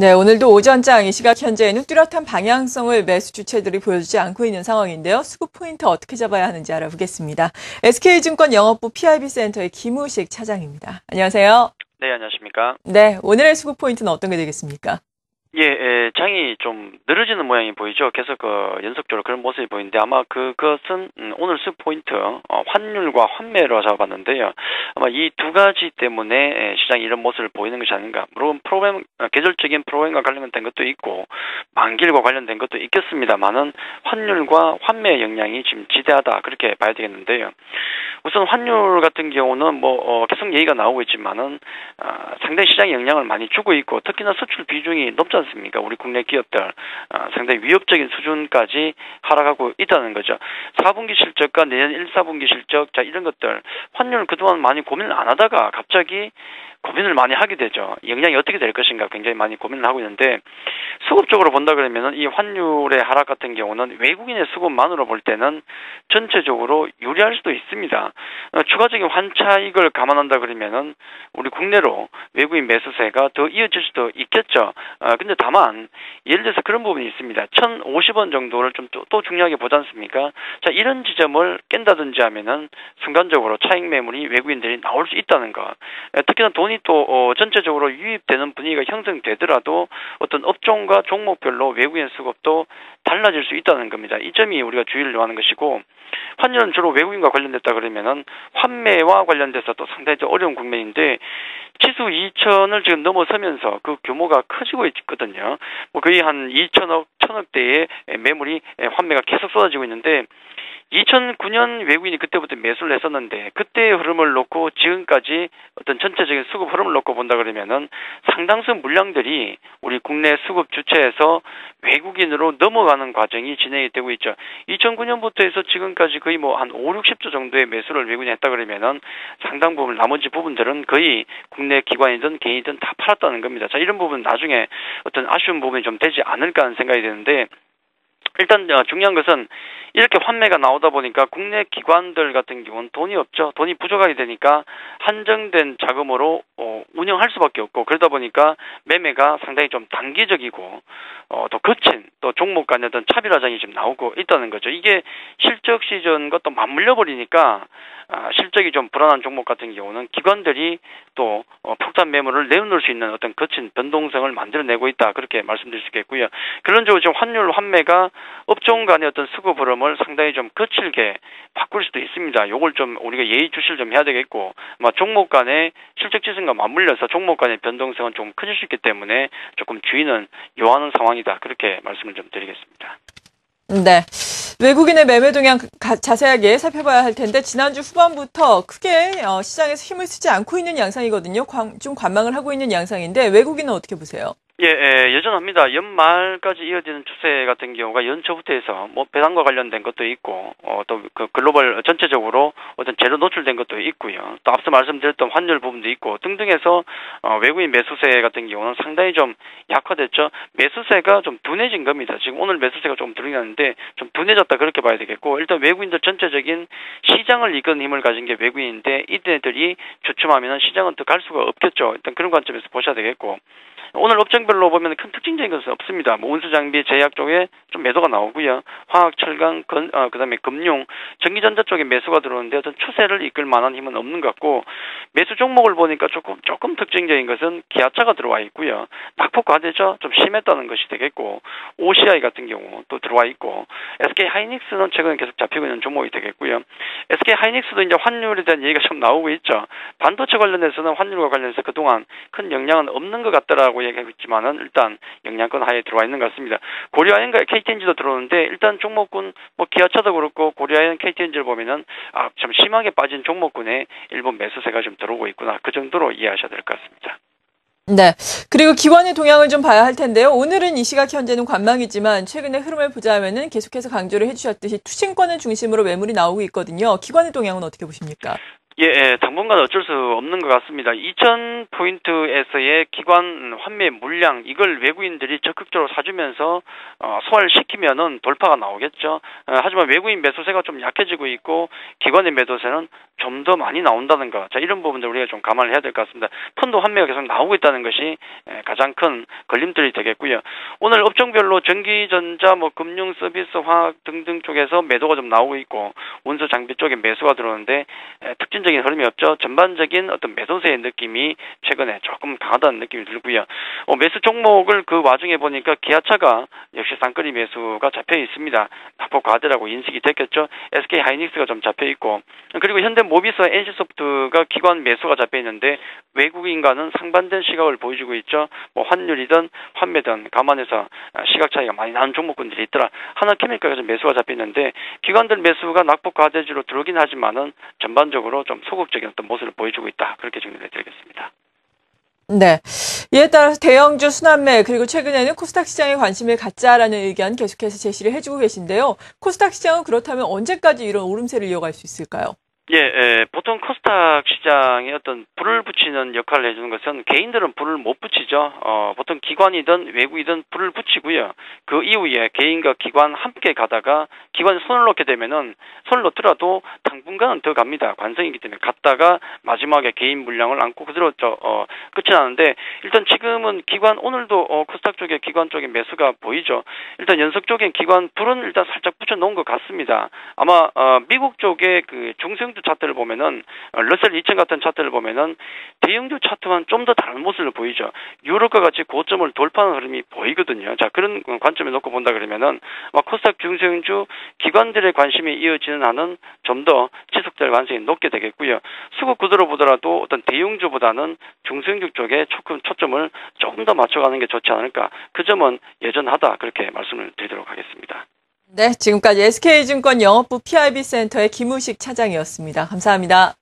네, 오늘도 오전장 이 시각 현재에는 뚜렷한 방향성을 매수 주체들이 보여주지 않고 있는 상황인데요. 수급 포인트 어떻게 잡아야 하는지 알아보겠습니다. SK증권 영업부 PIB센터의 김우식 차장입니다. 안녕하세요. 네, 안녕하십니까. 네, 오늘의 수급 포인트는 어떤 게 되겠습니까? 장이 좀 늘어지는 모양이 보이죠. 계속 연속적으로 그런 모습이 보이는데 아마 그것은 오늘 수급 포인트 환율과 환매로 잡아봤는데요. 아마 이 두 가지 때문에 시장이 이런 모습을 보이는 것이 아닌가. 물론 계절적인 프로그램과 관련된 것도 있고 만기일과 관련된 것도 있겠습니다만은 환율과 환매의 영향이 지금 지대하다 그렇게 봐야 되겠는데요. 우선 환율 같은 경우는 계속 얘기가 나오고 있지만은 상당히 시장에 영향을 많이 주고 있고 특히나 수출 비중이 높지 않습니까? 우리 국내 기업들 상당히 위협적인 수준까지 하락하고 있다는 거죠. 4분기 실적과 내년 1, 4분기 실적 이런 것들 환율 그동안 많이 고민을 안 하다가 갑자기 고민을 많이 하게 되죠. 영향이 어떻게 될 것인가 굉장히 많이 고민을 하고 있는데 수급적으로 본다 그러면은 이 환율의 하락 같은 경우는 외국인의 수급만으로 볼 때는 전체적으로 유리할 수도 있습니다. 추가적인 환차익을 감안한다 그러면은 우리 국내로 외국인 매수세가 더 이어질 수도 있겠죠. 근데 다만 예를 들어서 그런 부분이 있습니다. 1,050원 정도를 좀 또 중요하게 보지 않습니까? 이런 지점을 깬다든지 하면은 순간적으로 차익 매물이 외국인들이 나올 수 있다는 거. 특히나 돈이 또 전체적으로 유입되는 분위기가 형성되더라도 어떤 업종과 종목별로 외국인 수급도 달라질 수 있다는 겁니다. 이 점이 우리가 주의를 요하는 것이고 환율은 주로 외국인과 관련됐다 그러면은 환매와 관련돼서 또 상당히 어려운 국면인데 지수 2천을 지금 넘어서면서 그 규모가 커지고 있거든요. 거의 한 2천억, 1,000억대의 매물이 환매가 계속 쏟아지고 있는데 2009년 외국인이 그때부터 매수를 했었는데 그때의 흐름을 놓고 지금까지 어떤 전체적인 수급 흐름을 놓고 본다 그러면은 상당수 물량들이 우리 국내 수급 주체에서 외국인으로 넘어가는 과정이 진행이 되고 있죠. 2009년부터 해서 지금까지 거의 한 5, 60조 정도의 매수를 외국인이 했다 그러면은 상당 부분 나머지 부분들은 거의 국내 기관이든 개인이든 다 팔았다는 겁니다. 이런 부분 나중에 어떤 아쉬운 부분이 좀 되지 않을까 하는 생각이 드는데 일단 중요한 것은 이렇게 환매가 나오다 보니까 국내 기관들 같은 경우는 돈이 없죠. 돈이 부족하게 되니까 한정된 자금으로 운영할 수밖에 없고 그러다 보니까 매매가 상당히 좀 단기적이고 또 거친 또 종목 간의 어떤 차별화장이 지금 나오고 있다는 거죠. 이게 실적 시즌과 또 맞물려 버리니까 실적이 좀 불안한 종목 같은 경우는 기관들이 또 폭탄 매물을 내놓을 수 있는 어떤 거친 변동성을 만들어내고 있다 그렇게 말씀드릴 수 있겠고요. 결론적으로 지금 환율 환매가 업종 간의 어떤 수급 흐름을 상당히 좀 거칠게 바꿀 수도 있습니다. 요걸 좀 우리가 예의주시를 좀 해야 되겠고 종목 간의 실적 지수가 맞물려서 종목 간의 변동성은 좀 커질 수 있기 때문에 조금 주의는 요하는 상황이다 그렇게 말씀을 좀 드리겠습니다. 네. 외국인의 매매 동향 자세하게 살펴봐야 할 텐데 지난주 후반부터 크게 시장에서 힘을 쓰지 않고 있는 양상이거든요. 좀 관망을 하고 있는 양상인데 외국인은 어떻게 보세요? 여전합니다. 연말까지 이어지는 추세 같은 경우가 연초부터 해서 배당과 관련된 것도 있고 또 그 글로벌 전체적으로 어떤 재료 노출된 것도 있고요. 또 앞서 말씀드렸던 환율 부분도 있고 등등해서 외국인 매수세 같은 경우는 상당히 좀 약화됐죠. 매수세가 좀 둔해진 겁니다. 지금 오늘 매수세가 조금 들어가는데 좀 둔해졌다 그렇게 봐야 되겠고 일단 외국인들 전체적인 시장을 이끄는 힘을 가진 게 외국인인데 이들이 주춤하면 시장은 더 갈 수가 없겠죠. 일단 그런 관점에서 보셔야 되겠고 오늘 업종별로 보면 큰 특징적인 것은 없습니다. 운수장비, 제약 쪽에 좀 매도가 나오고요. 화학, 철강, 그다음에 금융, 전기전자 쪽에 매수가 들어오는데 어떤 추세를 이끌 만한 힘은 없는 것 같고 매수 종목을 보니까 조금 특징적인 것은 기아차가 들어와 있고요. 낙폭 과대죠. 좀 심했다는 것이 되겠고 OCI 같은 경우 또 들어와 있고 SK 하이닉스는 최근에 계속 잡히고 있는 종목이 되겠고요. SK 하이닉스도 이제 환율에 대한 얘기가 좀 나오고 있죠. 반도체 관련해서는 환율과 관련해서 그동안 큰 영향은 없는 것 같더라고 얘기하고 있지만은 일단 영향권 하에 들어와 있는 것 같습니다. 고려아연과 KTNG도 들어오는데 일단 종목군 기아차도 그렇고 고려아연, KTNG를 보면은 좀 심하게 빠진 종목군에 일본 매수세가 좀 들어오고 있구나 그 정도로 이해하셔야 될 것 같습니다. 네. 그리고 기관의 동향을 좀 봐야 할 텐데요. 오늘은 이 시각 현재는 관망이지만 최근의 흐름을 보자면은 계속해서 강조를 해주셨듯이 투신권을 중심으로 매물이 나오고 있거든요. 기관의 동향은 어떻게 보십니까? 예, 당분간 어쩔 수 없는 것 같습니다. 2,000포인트에서의 기관 환매 물량, 이걸 외국인들이 적극적으로 사주면서, 소화시키면은 돌파가 나오겠죠. 하지만 외국인 매수세가 좀 약해지고 있고, 기관의 매도세는 좀 더 많이 나온다는 거. 자, 이런 부분들 우리가 좀 감안을 해야 될 것 같습니다. 펀드 환매가 계속 나오고 있다는 것이 가장 큰 걸림돌이 되겠고요. 오늘 업종별로 전기전자, 금융, 서비스, 화학 등등 쪽에서 매도가 좀 나오고 있고, 운수 장비 쪽에 매수가 들어오는데, 특징적인 흐름이 없죠. 전반적인 어떤 매도세의 느낌이 최근에 조금 강하다는 느낌이 들고요. 매수 종목을 그 와중에 보니까 기아차가 역시 쌍끌이 매수가 잡혀 있습니다. 낙폭 과대라고 인식이 됐겠죠. SK 하이닉스가 좀 잡혀 있고, 그리고 현대모비스와 NC소프트가 기관 매수가 잡혀 있는데 외국인과는 상반된 시각을 보여주고 있죠. 환율이든 환매든 감안해서 시각 차이가 많이 나는 종목군들이 있더라. 하나케미칼가 좀 매수가 잡혀 있는데 기관들 매수가 낙폭 과대주로 들어오긴 하지만은 전반적으로 좀 소극적인 어떤 모습을 보여주고 있다. 그렇게 정리를 해드리겠습니다. 네. 이에 따라서 대형주 순환매 그리고 최근에는 코스닥 시장에 관심을 갖자라는 의견 계속해서 제시를 해주고 계신데요. 코스닥 시장은 그렇다면 언제까지 이런 오름세를 이어갈 수 있을까요? 예, 보통 코스닥 시장에 어떤 불을 붙이는 역할을 해주는 것은 개인들은 불을 못 붙이죠. 보통 기관이든 외국이든 불을 붙이고요. 그 이후에 개인과 기관 함께 가다가 기관에 손을 놓게 되면은 손을 놓더라도 당분간은 더 갑니다. 관성이기 때문에 갔다가 마지막에 개인 물량을 안고 그대로 끝이 나는데 일단 지금은 기관 오늘도 코스닥 쪽에 기관 쪽에 매수가 보이죠. 일단 연속적인 기관 불은 일단 살짝 붙여놓은 것 같습니다. 아마 미국 쪽에 그 중성주 차트를 보면은 러셀 2000 같은 차트를 보면은 대형주 차트만 좀 더 다른 모습을 보이죠. 유럽과 같이 고점을 돌파하는 흐름이 보이거든요. 자, 그런 관점에 놓고 본다 그러면은 코스닥 중성주 기관들의 관심이 이어지는 한은 좀 더 지속될 가능성이 높게 되겠고요. 수급 구도로 보더라도 어떤 대형주보다는 중성주 쪽에 초점을 조금 더 맞춰가는 게 좋지 않을까. 그 점은 여전하다. 그렇게 말씀을 드리도록 하겠습니다. 네, 지금까지 SK증권 영업부 PIB 센터의 김우식 차장이었습니다. 감사합니다.